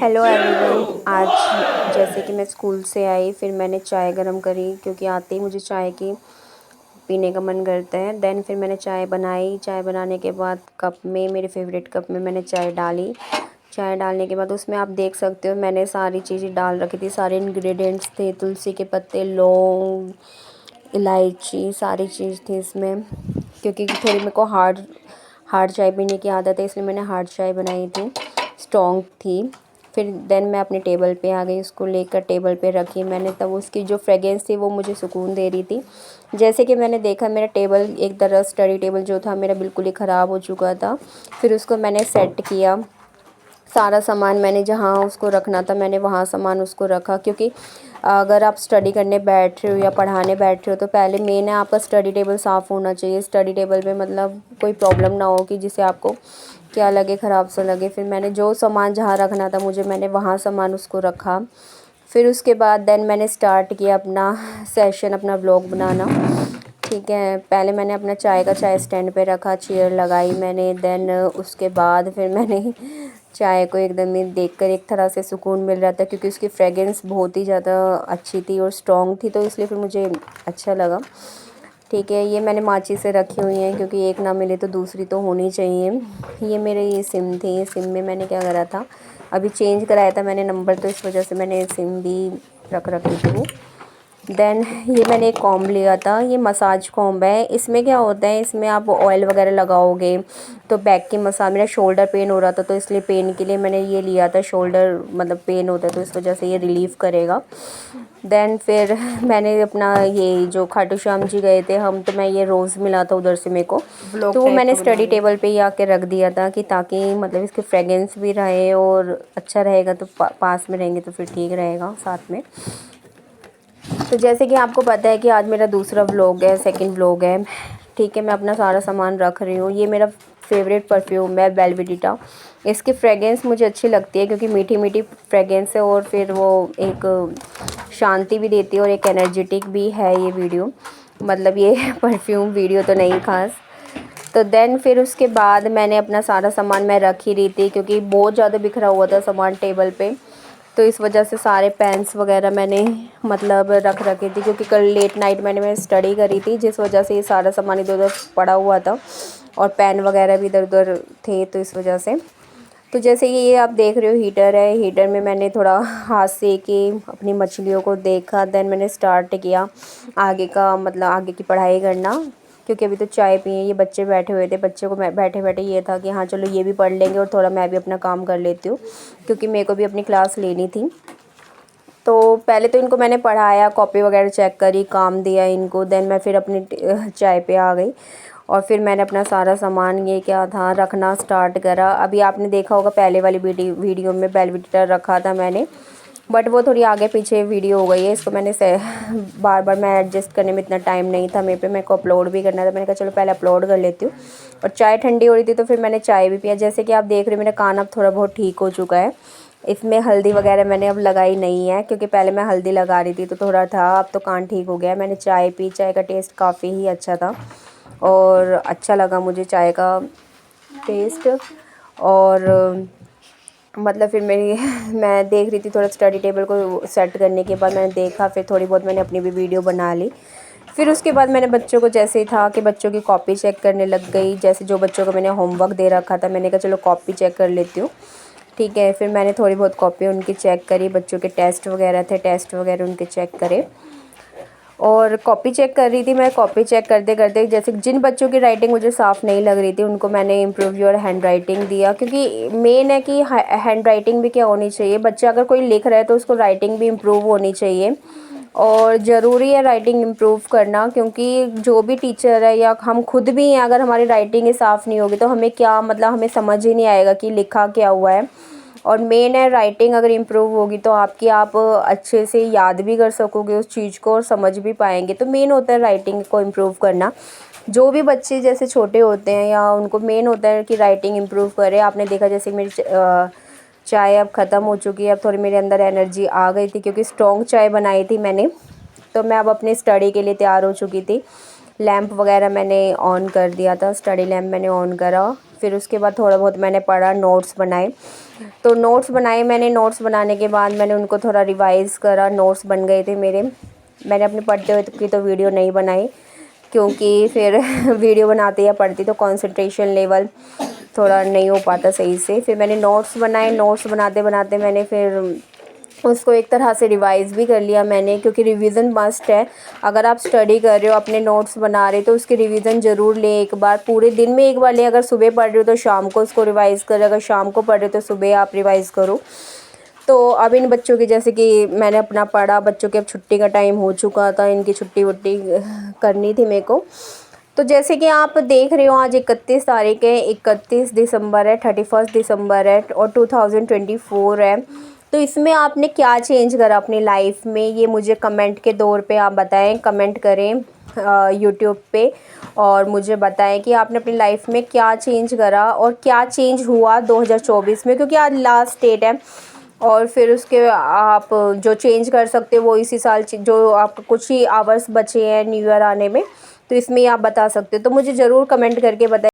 Hello everyone. आज जैसे कि मैं स्कूल से आई, फिर मैंने चाय गरम करी क्योंकि आते ही मुझे चाय की पीने का मन करता है। देन फिर मैंने चाय बनाई। चाय बनाने के बाद कप में, मेरे फेवरेट कप में मैंने चाय डाली। चाय डालने के बाद उसमें आप देख सकते हो मैंने सारी चीज़ें डाल रखी थी, सारे इंग्रेडिएंट्स थे, तुलसी के पत्ते, लौंग, इलायची, सारी चीज़ थी इसमें। क्योंकि थोड़ी मेरे को हार्ड हार्ड चाय पीने की आदत है, इसलिए मैंने हार्ड चाय बनाई थी, स्ट्रॉन्ग थी। फिर देन मैं अपने टेबल पे आ गई, उसको लेकर टेबल पे रखी मैंने। तब उसकी जो फ्रेगरेंस थी वो मुझे सुकून दे रही थी। जैसे कि मैंने देखा मेरा टेबल, एक तरह स्टडी टेबल जो था मेरा बिल्कुल ही ख़राब हो चुका था। फिर उसको मैंने सेट किया, सारा सामान मैंने जहाँ उसको रखना था मैंने वहाँ सामान उसको रखा। क्योंकि अगर आप स्टडी करने बैठ रहे हो या पढ़ाने बैठ रहे हो तो पहले मेन है आपका स्टडी टेबल साफ़ होना चाहिए। स्टडी टेबल पे मतलब कोई प्रॉब्लम ना हो कि जिससे आपको क्या लगे, ख़राब सा लगे। फिर मैंने जो सामान जहाँ रखना था मुझे, मैंने वहाँ सामान उसको रखा। फिर उसके बाद देन मैंने स्टार्ट किया अपना सेशन, अपना व्लॉग बनाना। ठीक है, पहले मैंने अपना चाय स्टैंड पे रखा, चेयर लगाई मैंने। देन उसके बाद फिर मैंने चाय को एकदम ही देखकर एक तरह से सुकून मिल रहा था, क्योंकि उसकी फ्रेगरेंस बहुत ही ज़्यादा अच्छी थी और स्ट्रॉन्ग थी, तो इसलिए फिर मुझे अच्छा लगा। ठीक है, ये मैंने माची से रखी हुई हैं क्योंकि एक ना मिले तो दूसरी तो होनी चाहिए। ये मेरे ये सिम थी, सिम में मैंने क्या करा था, अभी चेंज कराया था मैंने नंबर, तो इस वजह से मैंने सिम भी रख रखी थी वो। देन ये मैंने एक कॉम्ब लिया था, ये मसाज कॉम्ब है। इसमें क्या होता है, इसमें आप ऑयल वगैरह लगाओगे तो बैक की मसाज, मेरा शोल्डर पेन हो रहा था तो इसलिए पेन के लिए मैंने ये लिया था। शोल्डर मतलब पेन होता है तो इस वजह से ये रिलीफ़ करेगा। देन फिर मैंने अपना ये जो खाटू श्याम जी गए थे हम, तो मैं ये रोज़ मिला था उधर से मेरे को, तो वो मैंने स्टडी टेबल पे ही आके रख दिया था कि ताकि मतलब इसकी फ्रेगरेंस भी रहे और अच्छा रहेगा, तो पास में रहेंगे तो फिर ठीक रहेगा साथ में। तो जैसे कि आपको पता है कि आज मेरा दूसरा व्लॉग है, सेकंड व्लॉग है। ठीक है, मैं अपना सारा सामान रख रही हूँ। ये मेरा फेवरेट परफ्यूम है बेलविटा। इसकी फ्रेगरेंस मुझे अच्छी लगती है क्योंकि मीठी मीठी फ्रेगरेंस है और फिर वो एक शांति भी देती है और एक एनर्जेटिक भी है ये वीडियो, मतलब ये परफ्यूम वीडियो तो नहीं खास। तो देन फिर उसके बाद मैंने अपना सारा सामान मैं रख ही रही थी क्योंकि बहुत ज़्यादा बिखरा हुआ था सामान टेबल पे, तो इस वजह से सारे पेन्स वगैरह मैंने मतलब रख रखी थी। क्योंकि कल लेट नाइट मैं स्टडी करी थी, जिस वजह से ये सारा सामान इधर उधर पड़ा हुआ था और पेन वगैरह भी इधर उधर थे, तो इस वजह से। तो जैसे ये आप देख रहे हो हीटर है, हीटर में मैंने थोड़ा हाथ से के अपनी मछलियों को देखा। देन मैंने स्टार्ट किया आगे का, मतलब आगे की पढ़ाई करना। क्योंकि अभी तो चाय पिए, ये बच्चे बैठे हुए थे, बच्चे को मैं बैठे बैठे ये था कि हाँ चलो ये भी पढ़ लेंगे और थोड़ा मैं भी अपना काम कर लेती हूँ, क्योंकि मेरे को भी अपनी क्लास लेनी थी। तो पहले तो इनको मैंने पढ़ाया, कॉपी वगैरह चेक करी, काम दिया इनको। देन मैं फिर अपनी चाय पे आ गई और फिर मैंने अपना सारा सामान ये क्या था रखना स्टार्ट करा। अभी आपने देखा होगा पहले वाली वीडियो में बेलविटा रखा था मैंने, बट वो थोड़ी आगे पीछे वीडियो हो गई है। इसको मैंने बार बार मैं एडजस्ट करने में इतना टाइम नहीं था मेरे को अपलोड भी करना था। मैंने कहा चलो पहले अपलोड कर लेती हूँ। और चाय ठंडी हो रही थी तो फिर मैंने चाय भी पिया। जैसे कि आप देख रहे हो मेरा कान अब थोड़ा बहुत ठीक हो चुका है। इसमें हल्दी वगैरह मैंने अब लगाई नहीं है क्योंकि पहले मैं हल्दी लगा रही थी तो थोड़ा था, अब तो कान ठीक हो गया। मैंने चाय पी, चाय का टेस्ट काफ़ी ही अच्छा था और अच्छा लगा मुझे चाय का टेस्ट। और मतलब फिर मेरी मैं देख रही थी थोड़ा स्टडी टेबल को सेट करने के बाद मैंने देखा, फिर थोड़ी बहुत मैंने अपनी भी वीडियो बना ली। फिर उसके बाद मैंने बच्चों को, जैसे ही था कि बच्चों की कॉपी चेक करने लग गई। जैसे जो बच्चों को मैंने होमवर्क दे रखा था, मैंने कहा चलो कॉपी चेक कर लेती हूँ। ठीक है, फिर मैंने थोड़ी बहुत कॉपी उनकी चेक करी, बच्चों के टेस्ट वगैरह थे, टेस्ट वगैरह उनके चेक करे और कॉपी चेक कर रही थी मैं। कॉपी चेक करते करते जैसे जिन बच्चों की राइटिंग मुझे साफ़ नहीं लग रही थी उनको मैंने इम्प्रूव योर हैंड राइटिंग दिया, क्योंकि मेन है कि हैंड राइटिंग भी क्या होनी चाहिए, बच्चा अगर कोई लिख रहा है तो उसको राइटिंग भी इम्प्रूव होनी चाहिए। और ज़रूरी है राइटिंग इम्प्रूव करना, क्योंकि जो भी टीचर है या हम खुद भी हैं, अगर हमारी राइटिंग ही साफ़ नहीं होगी तो हमें क्या मतलब हमें समझ ही नहीं आएगा कि लिखा क्या हुआ है। और मेन है राइटिंग अगर इम्प्रूव होगी तो आपकी आप अच्छे से याद भी कर सकोगे उस चीज़ को और समझ भी पाएंगे। तो मेन होता है राइटिंग को इम्प्रूव करना। जो भी बच्चे जैसे छोटे होते हैं या उनको मेन होता है कि राइटिंग इम्प्रूव करें। आपने देखा जैसे मेरी चाय अब ख़त्म हो चुकी है, अब थोड़ी मेरे अंदर एनर्जी आ गई थी क्योंकि स्ट्रॉन्ग चाय बनाई थी मैंने। तो मैं अब अपनी स्टडी के लिए तैयार हो चुकी थी। लैंप वगैरह मैंने ऑन कर दिया था, स्टडी लैंप मैंने ऑन करा। फिर उसके बाद थोड़ा बहुत मैंने पढ़ा, नोट्स बनाए। तो नोट्स बनाए मैंने, नोट्स बनाने के बाद मैंने उनको थोड़ा रिवाइज़ करा, नोट्स बन गए थे मेरे। मैंने अपने पढ़ते हुए की तो वीडियो नहीं बनाई, क्योंकि फिर वीडियो बनाते या पढ़ती तो कंसंट्रेशन लेवल थोड़ा नहीं हो पाता सही से। फिर मैंने नोट्स बनाए, नोट्स बनाते बनाते मैंने फिर उसको एक तरह से रिवाइज़ भी कर लिया मैंने, क्योंकि रिवीजन मस्ट है। अगर आप स्टडी कर रहे हो, अपने नोट्स बना रहे हो, तो उसकी रिवीजन ज़रूर लें एक बार, पूरे दिन में एक बार लें। अगर सुबह पढ़ रहे हो तो शाम को उसको रिवाइज़ करें, अगर शाम को पढ़ रहे हो तो सुबह आप रिवाइज़ करो। तो अब इन बच्चों की, जैसे कि मैंने अपना पढ़ा, बच्चों की अब छुट्टी का टाइम हो चुका था, इनकी छुट्टी वुट्टी करनी थी मेरे को। तो जैसे कि आप देख रहे हो आज 31 तारीख है, 31 दिसंबर है, 31 दिसंबर है और 2024 है। तो इसमें आपने क्या चेंज करा अपनी लाइफ में, ये मुझे कमेंट के दौर पे आप बताएं, कमेंट करें यूट्यूब पे, और मुझे बताएं कि आपने अपनी लाइफ में क्या चेंज करा और क्या चेंज हुआ 2024 में, क्योंकि आज लास्ट डेट है। और फिर उसके आप जो चेंज कर सकते हो वो इसी साल, जो आपको कुछ ही आवर्स बचे हैं न्यू ईयर आने में, तो इसमें आप बता सकते हो। तो मुझे ज़रूर कमेंट करके बताएं।